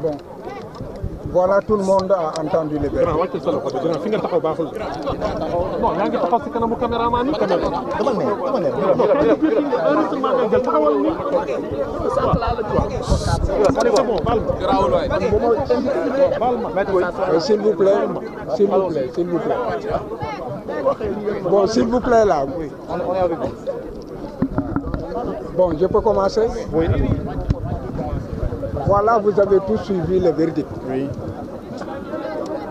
Bon, voilà, tout le monde a entendu les verres. S'il vous plaît, s'il vous plaît, s'il vous plaît. Bon, s'il vous plaît, là. Oui. On est avec vous. Bon, je peux commencer? Oui. Voilà, vous avez tous suivi le verdict. Oui.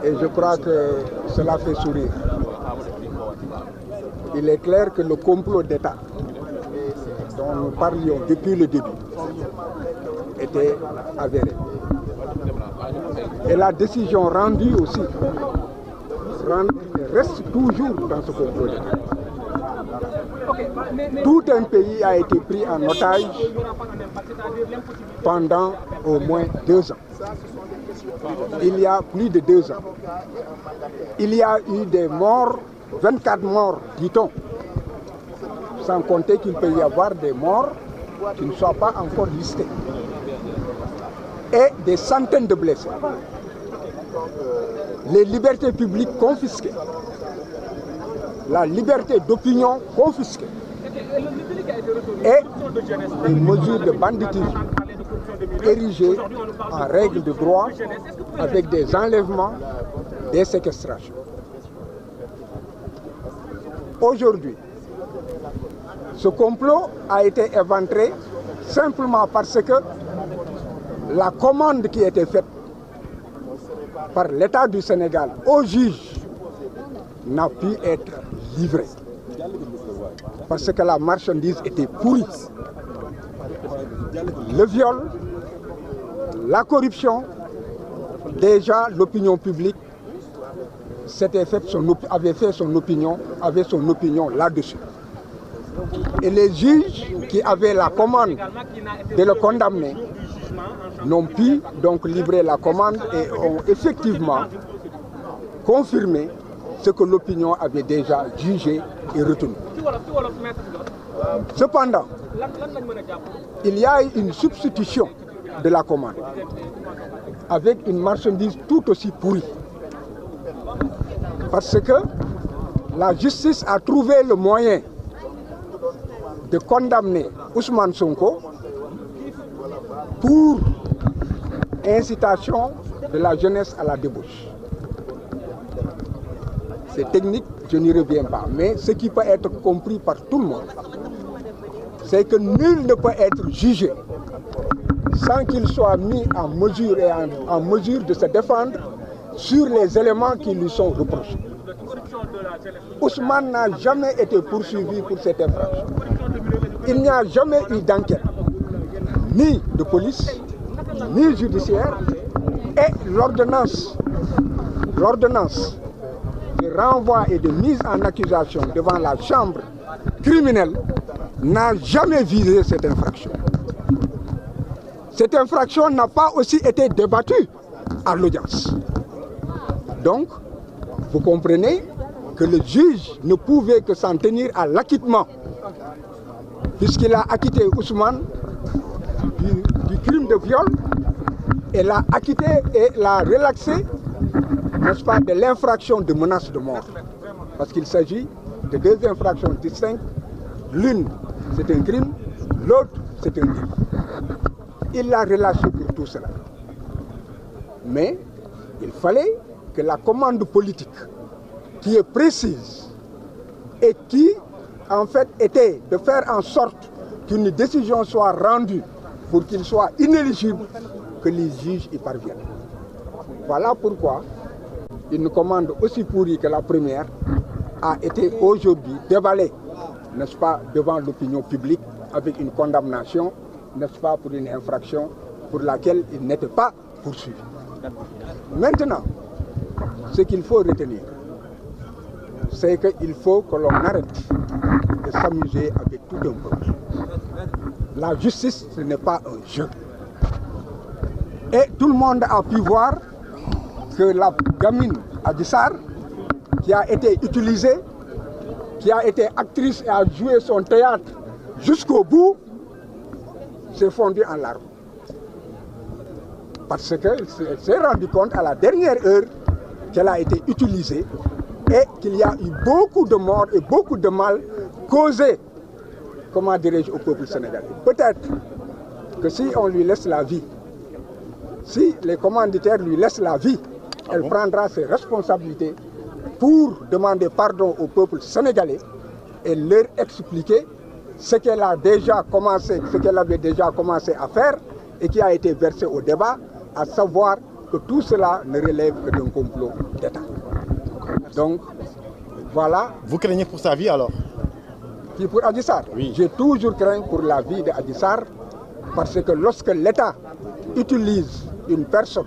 Et je crois que cela fait sourire. Il est clair que le complot d'État dont nous parlions depuis le début était avéré. Et la décision rendue aussi reste toujours dans ce complot d'État. Tout un pays a été pris en otage pendant au moins 2 ans. Il y a plus de 2 ans. Il y a eu des morts, 24 morts, dit-on. Sans compter qu'il peut y avoir des morts qui ne soient pas encore listés. Et des centaines de blessés. Les libertés publiques confisquées. La liberté d'opinion confisquée. Et des mesures de banditisme érigées en règle de droit avec des enlèvements, des séquestrations. Aujourd'hui, ce complot a été éventré simplement parce que la commande qui était faite par l'État du Sénégal au juge n'a pu être livrée. Parce que la marchandise était pourrie. Le viol, la corruption, déjà l'opinion publique avait son opinion là-dessus. Et les juges qui avaient la commande de le condamner n'ont pu donc livrer la commande et ont effectivement confirmé ce que l'opinion avait déjà jugé et retenu. Cependant, il y a une substitution de la commande avec une marchandise tout aussi pourrie. Parce que la justice a trouvé le moyen de condamner Ousmane Sonko pour incitation de la jeunesse à la débauche. C'est technique, je n'y reviens pas. Mais ce qui peut être compris par tout le monde, c'est que nul ne peut être jugé sans qu'il soit mis en mesure et en mesure de se défendre sur les éléments qui lui sont reprochés. Ousmane n'a jamais été poursuivi pour cette infraction. Il n'y a jamais eu d'enquête, ni de police, ni judiciaire, et l'ordonnance de renvoi et de mise en accusation devant la chambre criminelle n'a jamais visé cette infraction. Cette infraction n'a pas aussi été débattue à l'audience. Donc, vous comprenez que le juge ne pouvait que s'en tenir à l'acquittement, puisqu'il a acquitté Ousmane du crime de viol et l'a acquitté et l'a relaxé, n'est-ce pas, de l'infraction de menace de mort. Parce qu'il s'agit de 2 infractions distinctes. L'une, c'est un crime, l'autre, c'est un délit. Il l'a relâché pour tout cela. Mais il fallait que la commande politique, qui est précise et qui, en fait, était de faire en sorte qu'une décision soit rendue pour qu'il soit inéligible, que les juges y parviennent. Voilà pourquoi une commande aussi pourrie que la première a été aujourd'hui déballée, n'est-ce pas, devant l'opinion publique avec une condamnation, n'est-ce pas, pour une infraction pour laquelle il n'était pas poursuivi. Maintenant, ce qu'il faut retenir, c'est qu'il faut que l'on arrête de s'amuser avec tout un peuple. La justice, ce n'est pas un jeu. Et tout le monde a pu voir que la gamine Adji Sarr, qui a été utilisée, qui a été actrice et a joué son théâtre jusqu'au bout, s'est fondue en larmes. Parce qu'elle s'est rendue compte à la dernière heure qu'elle a été utilisée et qu'il y a eu beaucoup de morts et beaucoup de mal causés, comment dirais-je, au peuple sénégalais. Peut-être que si on lui laisse la vie, si les commanditaires lui laissent la vie, elle prendra ses responsabilités pour demander pardon au peuple sénégalais et leur expliquer ce qu'elle a déjà commencé, ce qu'elle avait déjà commencé à faire et qui a été versé au débat, à savoir que tout cela ne relève que d'un complot d'État. Donc, voilà. Vous craignez pour sa vie alors? Qui pour Adji Sarr? Oui. J'ai toujours craint pour la vie de Adji Sarr parce que lorsque l'État utilise une personne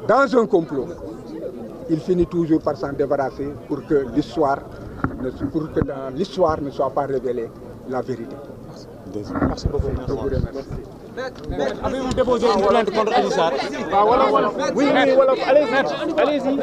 dans un complot, il finit toujours par s'en débarrasser pour que dans l'histoire ne soit pas révélée la vérité. Merci beaucoup. Avez-vous déposé une plainte contre Adji Sarr? Oui, allez-y. Allez-y.